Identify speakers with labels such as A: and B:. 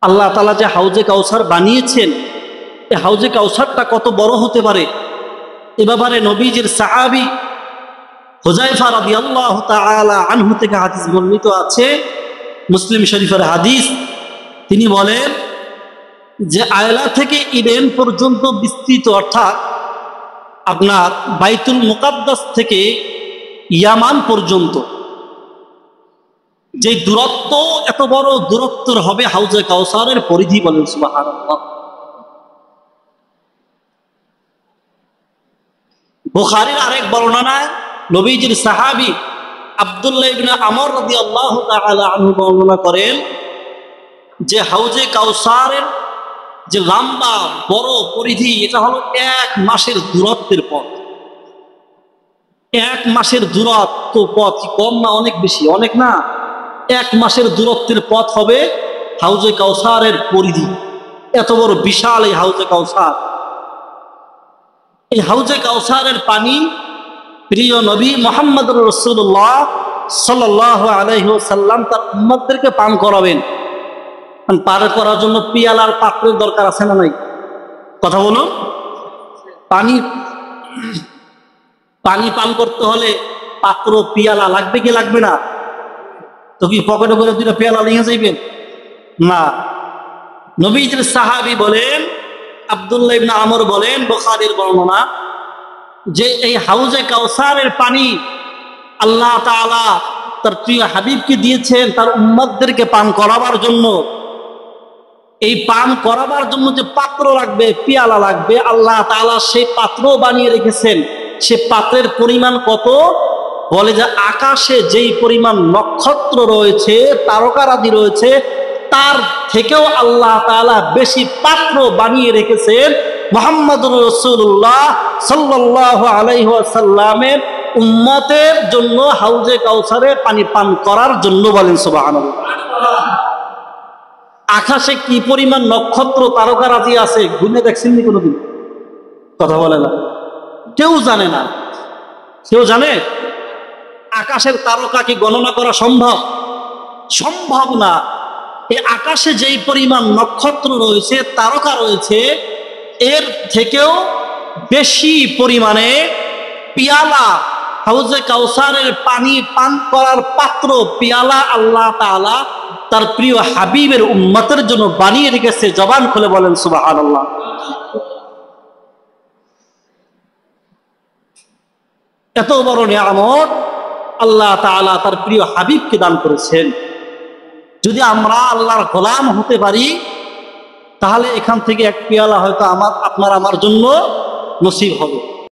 A: আল্লাহ তাআলা যে হাউজে কাউসার বানিয়েছেন, এই হাউজে কাউসারটা কত বড় হতে পারে এ ব্যাপারে নবীজির সাহাবী হুযায়ফা রাদিয়াল্লাহু তাআলা আনহু থেকে হাদিস বর্ণিত আছে, মুসলিম শরীফের হাদিস। তিনি বলেন যে আয়লা থেকে ইডেন পর্যন্ত বিস্তৃত, অর্থাৎ আপনার বাইতুল মুকাদ্দাস থেকে ইয়ামান পর্যন্ত যে দূরত্ব, এত বড় দূরত্বের হবে হাউজে কাউসারের পরিধি। বলেন সুবহানাল্লাহ। বুখারীর আরেক বর্ণনায় নবীজির সাহাবী আব্দুল্লাহ ইবনে আমর রাদিয়াল্লাহু তাআলা আনহু বর্ণনা করেন যে হাউজে কাউসারের যে লম্বা বড় পরিধি, এটা হলো 1 মাসের দূরত্বের পথ। 1 মাসের দূরত্ব পথ, কম না অনেক বেশি? অনেক না। 1 মাসের দূরত্বের পথ হবে হাউজে কাউসারের পরিধি। এত বড় বিশাল এই হাউজে কাউসার। এই হাউজে কাউসারের পানি প্রিয় নবী মুহাম্মদুর রাসূলুল্লাহ সাল্লাল্লাহু আলাইহি ওয়াসাল্লাম তার উম্মতদেরকে পান করাবেন। পার করার জন্য পিয়ালার পাত্রের দরকার আছে না নাই? কথা বলুন। পানি পান করতে হলে পাত্র পিয়ালা লাগবে কি লাগবে না? তো কি পকেটে করে 2টা পেয়ালা নিয়ে যাইবেন? না। নবীজির সাহাবী বলেন, আব্দুল্লাহ ইবনে আমর বলেন, বুখারীর বর্ণনা, যে এই হাউজে কাউসারের পানি আল্লাহ তাআলা তার প্রিয় হাবিবকে দিয়েছেন তার উম্মতদেরকে পান করাবার জন্য। এই পান করাবার জন্য যে পাত্র লাগবে, পিয়ালা লাগবে, আল্লাহ তাআলা সেই পাত্র বানিয়ে রেখেছেন। সে পাত্রের পরিমাণ কত? বলে যে আকাশে যেই পরিমাণ নক্ষত্র রয়েছে, তারকারাজি রয়েছে, তার থেকেও আল্লাহ তাআলা বেশি পাত্র বানিয়ে রেখেছেন মুহাম্মদুর রাসূলুল্লাহ সাল্লাল্লাহু আলাইহি ওয়াসাল্লামের উম্মতের জন্য, হাউজে কাউসারে পানি পান করার জন্য। বলেন সুবহানাল্লাহ। আকাশে কি পরিমাণ নক্ষত্র তারকারাজি আছে গুনে দেখছেন নি কোনোদিন? কথা বলে না, কেউ জানে না। কেউ জানে? আকাশের তারকা কি গণনা করা সম্ভব? সম্ভব না। এই আকাশে যেই পরিমাণ নক্ষত্র রয়েছে, তারকা রয়েছে, এর থেকেও বেশি পরিমাণে পিয়ালা, হাউজে কাউসারের পানি পান করার পাত্র, পিয়ালা আল্লাহ তাআলা তার প্রিয় হাবিবের উম্মতের জন্য বানিয়ে রেখেছে। জবান খুলে বলেন সুবহানাল্লাহ। এত বড় নিয়ামত আল্লাহ তাআলা তার প্রিয় হাবিবকে দান করেছেন। যদি আমরা আল্লাহর গোলাম হতে পারি, তাহলে এখান থেকে 1 পেয়ালা হয়তো আমার জন্য নসিব হবে।